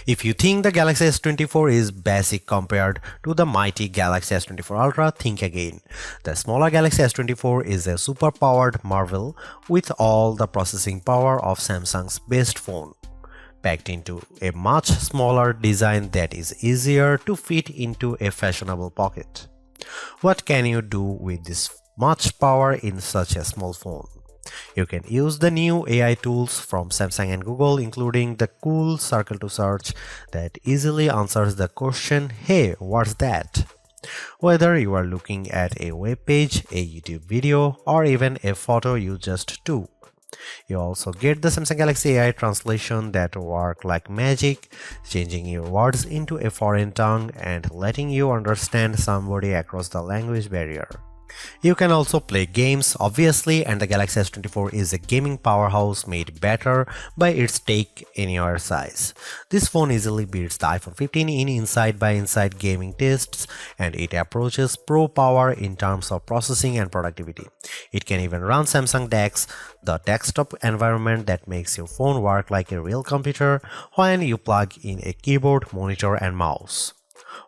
If you think the Galaxy S24 is basic compared to the mighty Galaxy S24 Ultra, think again. The smaller Galaxy S24 is a super-powered marvel with all the processing power of Samsung's best phone, packed into a much smaller design that is easier to fit into a fashionable pocket. What can you do with this much power in such a small phone? You can use the new AI tools from Samsung and Google, including the cool Circle to Search that easily answers the question, "Hey, what's that?" Whether you are looking at a web page, a YouTube video, or even a photo you just took. You also get the Samsung Galaxy AI translation that work like magic, changing your words into a foreign tongue and letting you understand somebody across the language barrier. You can also play games, obviously, and the Galaxy S24 is a gaming powerhouse made better by its take-anywhere size. This phone easily beats the iPhone 15 in inside-by-inside gaming tests, and it approaches pro power in terms of processing and productivity. It can even run Samsung DeX, the desktop environment that makes your phone work like a real computer when you plug in a keyboard, monitor, and mouse.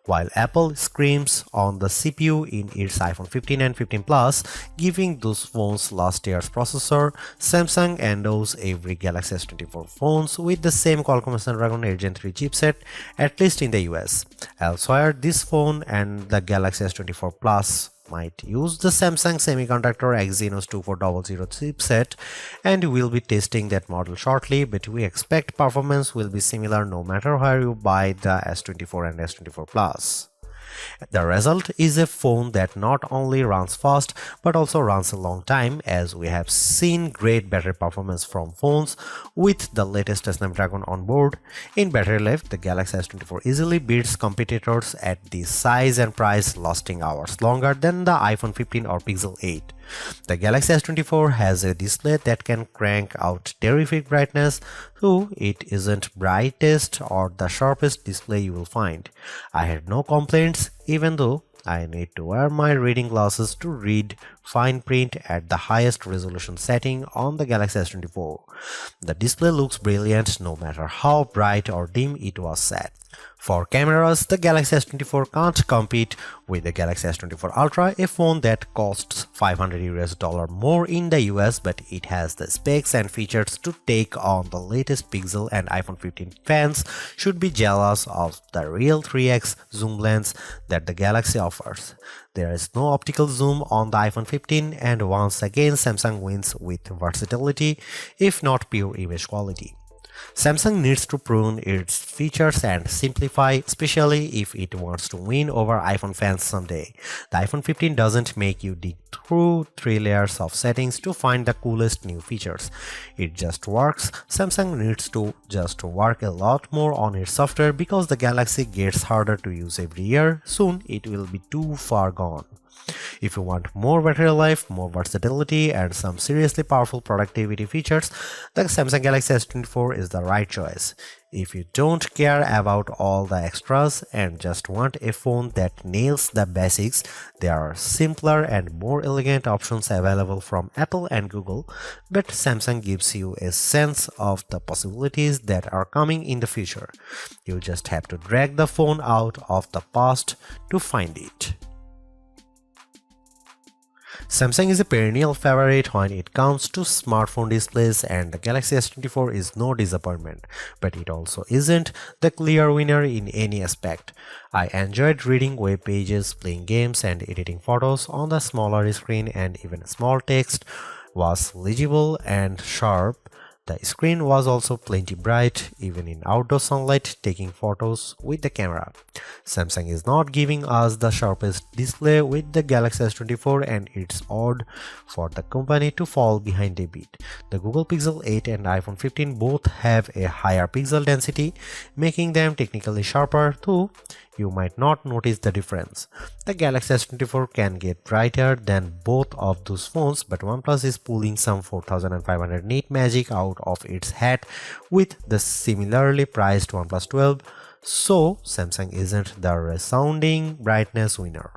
While Apple screams on the CPU in its iPhone 15 and 15 Plus, giving those phones last year's processor, Samsung endows every Galaxy S24 phones with the same Qualcomm Snapdragon 8 Gen 3 chipset, at least in the US. Elsewhere, this phone and the Galaxy S24 Plus might use the Samsung Semiconductor Exynos 2400 chipset, and we'll be testing that model shortly, but we expect performance will be similar no matter where you buy the S24 and S24 Plus. The result is a phone that not only runs fast but also runs a long time, as we have seen great battery performance from phones with the latest Snapdragon on board. In battery life, the Galaxy S24 easily beats competitors at this size and price, lasting hours longer than the iPhone 15 or Pixel 8. The Galaxy S24 has a display that can crank out terrific brightness, though it isn't brightest or the sharpest display you will find. I had no complaints, even though I need to wear my reading glasses to read fine print at the highest resolution setting on the Galaxy S24. The display looks brilliant no matter how bright or dim it was set. For cameras, the Galaxy S24 can't compete with the Galaxy S24 Ultra, a phone that costs $500 more in the US, but it has the specs and features to take on the latest Pixel, and iPhone 15 fans should be jealous of the real 3x zoom lens that the Galaxy offers. There is no optical zoom on the iPhone 15, and once again Samsung wins with versatility, if not pure image quality. Samsung needs to prune its features and simplify, especially if it wants to win over iPhone fans someday. The iPhone 15 doesn't make you dig through 3 layers of settings to find the coolest new features. It just works. Samsung needs to just work a lot more on its software, because the Galaxy gets harder to use every year. Soon it will be too far gone. If you want more battery life, more versatility, and some seriously powerful productivity features, the Samsung Galaxy S24 is the right choice. If you don't care about all the extras and just want a phone that nails the basics, there are simpler and more elegant options available from Apple and Google, but Samsung gives you a sense of the possibilities that are coming in the future. You just have to drag the phone out of the past to find it. Samsung is a perennial favorite when it comes to smartphone displays, and the Galaxy S24 is no disappointment, but it also isn't the clear winner in any aspect. I enjoyed reading web pages, playing games, and editing photos on the smaller screen, and even small text was legible and sharp. The screen was also plenty bright, even in outdoor sunlight, taking photos with the camera. Samsung is not giving us the sharpest display with the Galaxy S24, and it's odd for the company to fall behind a bit. The Google Pixel 8 and iPhone 15 both have a higher pixel density, making them technically sharper, though you might not notice the difference. The Galaxy S24 can get brighter than both of those phones, but OnePlus is pulling some 4500 nit magic out of its hat with the similarly priced OnePlus 12, so Samsung isn't the resounding brightness winner.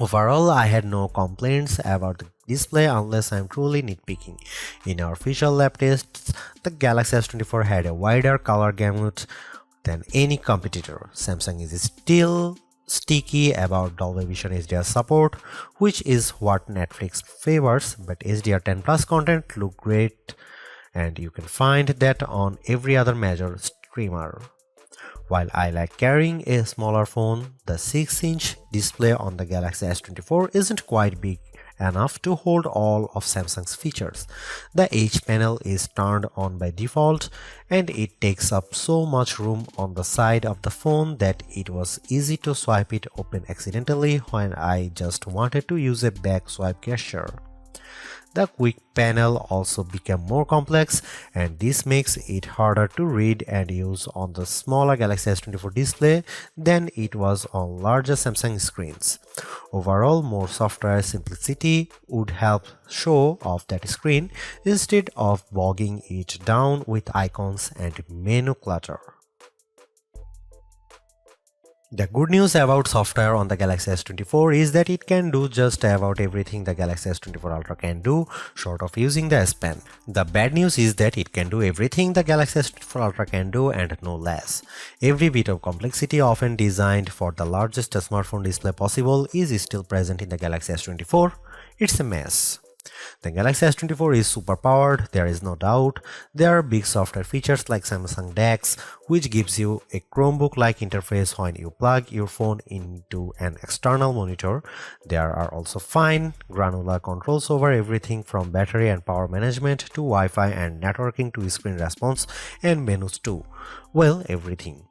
Overall, I had no complaints about display unless I'm truly nitpicking. In our official lab tests, the Galaxy S24 had a wider color gamut than any competitor. Samsung is still sticky about Dolby Vision HDR support, which is what Netflix favors, but HDR10 Plus content look great and you can find that on every other major streamer. While I like carrying a smaller phone, the 6-inch display on the Galaxy S24 isn't quite big enough to hold all of Samsung's features. The H panel is turned on by default and it takes up so much room on the side of the phone that it was easy to swipe it open accidentally when I just wanted to use a back swipe gesture. The quick panel also became more complex and this makes it harder to read and use on the smaller Galaxy S24 display than it was on larger Samsung screens. Overall, more software simplicity would help show off that screen instead of bogging it down with icons and menu clutter. The good news about software on the Galaxy S24 is that it can do just about everything the Galaxy S24 Ultra can do, short of using the S Pen. The bad news is that it can do everything the Galaxy S24 Ultra can do and no less. Every bit of complexity often designed for the largest smartphone display possible is still present in the Galaxy S24. It's a mess. The Galaxy S24 is super powered, there is no doubt. There are big software features like Samsung DeX, which gives you a Chromebook-like interface when you plug your phone into an external monitor. There are also fine, granular controls over everything from battery and power management to Wi-Fi and networking to screen response and menus too. Well, everything.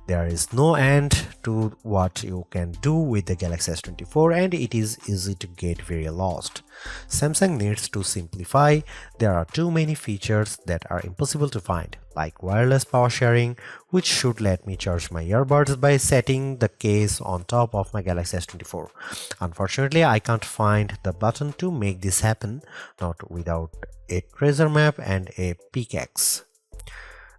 There is no end to what you can do with the Galaxy S24 and it is easy to get very lost. Samsung needs to simplify. There are too many features that are impossible to find, like wireless power sharing, which should let me charge my earbuds by setting the case on top of my Galaxy S24. Unfortunately, I can't find the button to make this happen, not without a treasure map and a pickaxe.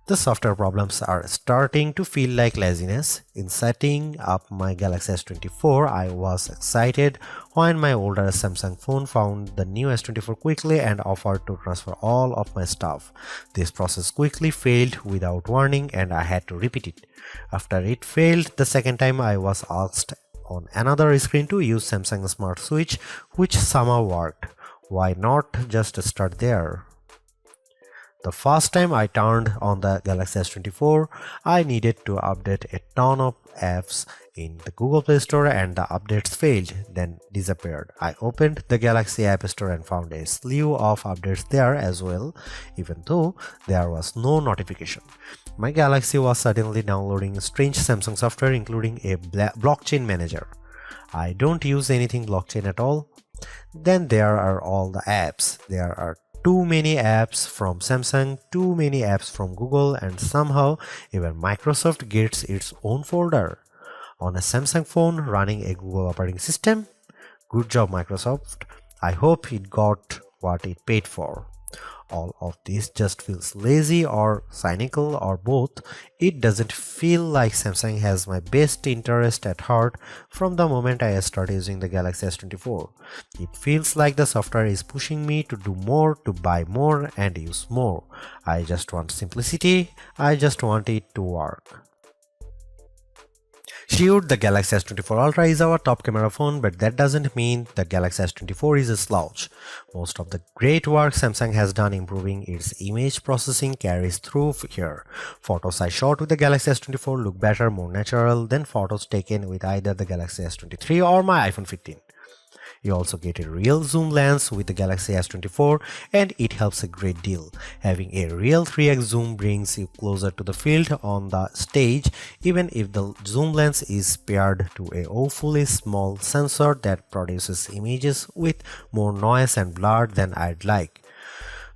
The software problems are starting to feel like laziness. In setting up my Galaxy S24, I was excited when my older Samsung phone found the new S24 quickly and offered to transfer all of my stuff. This process quickly failed without warning and I had to repeat it. After it failed the second time, I was asked on another screen to use Samsung Smart Switch, which somehow worked. Why not just start there? The first time I turned on the Galaxy S24, I needed to update a ton of apps in the Google Play Store and the updates failed, then disappeared. I opened the Galaxy App Store and found a slew of updates there as well, even though there was no notification. My Galaxy was suddenly downloading strange Samsung software including a blockchain manager. I don't use anything blockchain at all. Then there are all the apps. There are too many apps from Samsung, too many apps from Google, and somehow even Microsoft gets its own folder. On a Samsung phone running a Google operating system? Good job, Microsoft. I hope it got what it paid for. All of this just feels lazy or cynical or both. It doesn't feel like Samsung has my best interest at heart from the moment I started using the Galaxy S24. It feels like the software is pushing me to do more, to buy more and use more. I just want simplicity. I just want it to work. Sure, the Galaxy S24 Ultra is our top camera phone, but that doesn't mean the Galaxy S24 is a slouch. Most of the great work Samsung has done improving its image processing carries through here. Photos I shot with the Galaxy S24 look better, more natural than photos taken with either the Galaxy S23 or my iPhone 15. You also get a real zoom lens with the Galaxy S24 and it helps a great deal. Having a real 3x zoom brings you closer to the field on the stage, even if the zoom lens is paired to a awfully small sensor that produces images with more noise and blur than I'd like.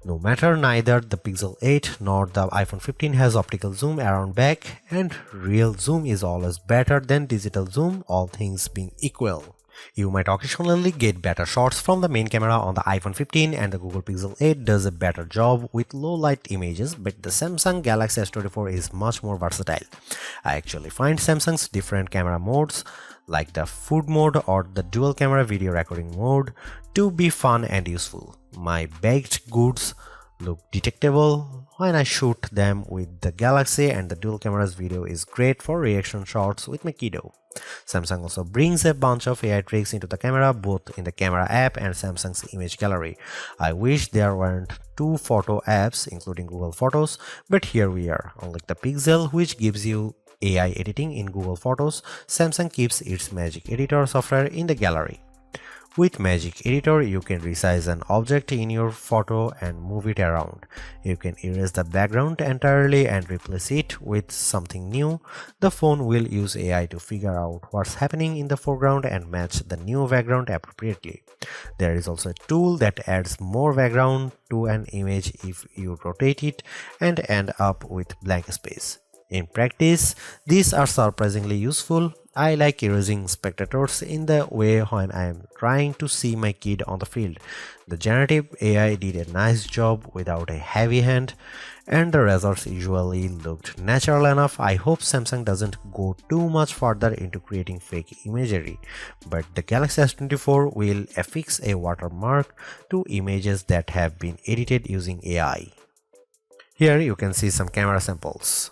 No matter, neither the Pixel 8 nor the iPhone 15 has optical zoom around back, and real zoom is always better than digital zoom, all things being equal. You might occasionally get better shots from the main camera on the iPhone 15, and the Google Pixel 8 does a better job with low light images, but the Samsung Galaxy S24 is much more versatile. I actually find Samsung's different camera modes like the food mode or the dual camera video recording mode to be fun and useful. My baked goods look detectable when I shoot them with the Galaxy, and the dual camera's video is great for reaction shots with my kiddo. Samsung also brings a bunch of AI tricks into the camera, both in the camera app and Samsung's image gallery. I wish there weren't two photo apps including Google Photos, but here we are. Unlike the Pixel, which gives you AI editing in Google Photos, Samsung keeps its Magic Editor software in the gallery. With Magic Editor, you can resize an object in your photo and move it around. You can erase the background entirely and replace it with something new. The phone will use AI to figure out what's happening in the foreground and match the new background appropriately. There is also a tool that adds more background to an image if you rotate it and end up with blank space. In practice, these are surprisingly useful. I like erasing spectators in the way when I am trying to see my kid on the field. The generative AI did a nice job without a heavy hand, and the results usually looked natural enough. I hope Samsung doesn't go too much further into creating fake imagery, but the Galaxy S24 will affix a watermark to images that have been edited using AI. Here you can see some camera samples.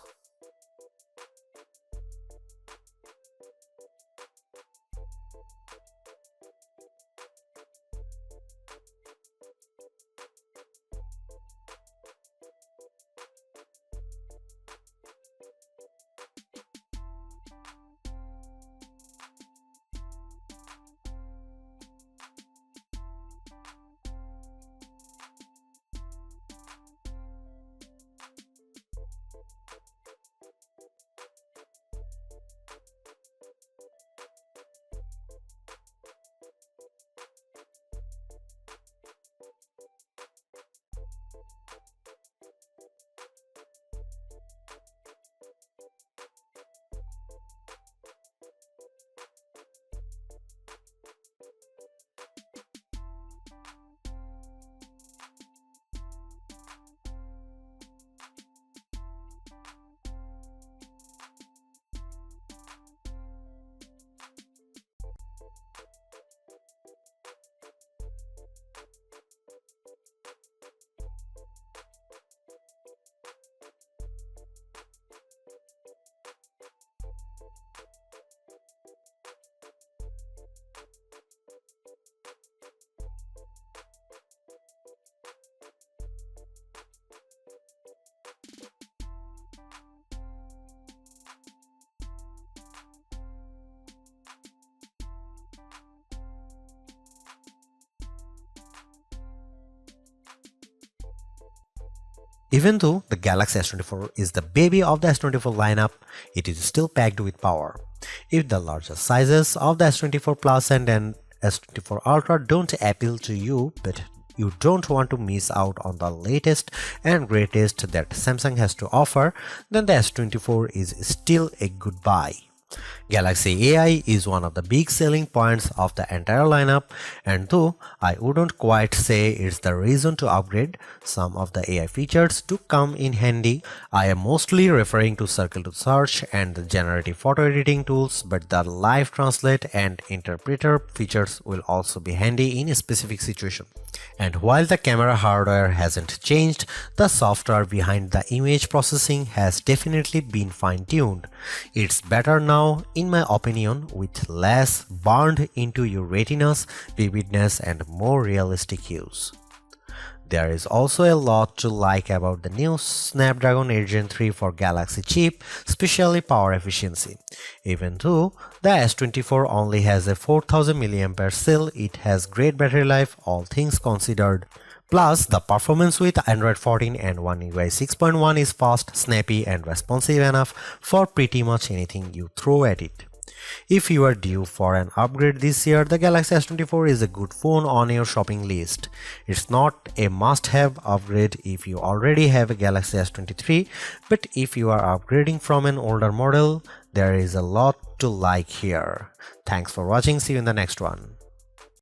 Even though the Galaxy S24 is the baby of the S24 lineup, it is still packed with power. If the larger sizes of the S24 Plus and S24 Ultra don't appeal to you, but you don't want to miss out on the latest and greatest that Samsung has to offer, then the S24 is still a good buy. Galaxy AI is one of the big selling points of the entire lineup, and though I wouldn't quite say it's the reason to upgrade, some of the AI features do come in handy. I am mostly referring to Circle to Search and the generative photo editing tools, but the live translate and interpreter features will also be handy in a specific situation. And while the camera hardware hasn't changed, the software behind the image processing has definitely been fine-tuned. It's better now, in my opinion, with less burned into your retinas, vividness, and more realistic hues. There is also a lot to like about the new Snapdragon 8 Gen 3 for Galaxy chip, especially power efficiency. Even though the S24 only has a 4000 mAh cell, it has great battery life, all things considered. Plus, the performance with Android 14 and One UI 6.1 is fast, snappy, and responsive enough for pretty much anything you throw at it. If you are due for an upgrade this year, the Galaxy S24 is a good phone on your shopping list. It's not a must-have upgrade if you already have a Galaxy S23, but if you are upgrading from an older model, There is a lot to like here. Thanks for watching. See you in the next one.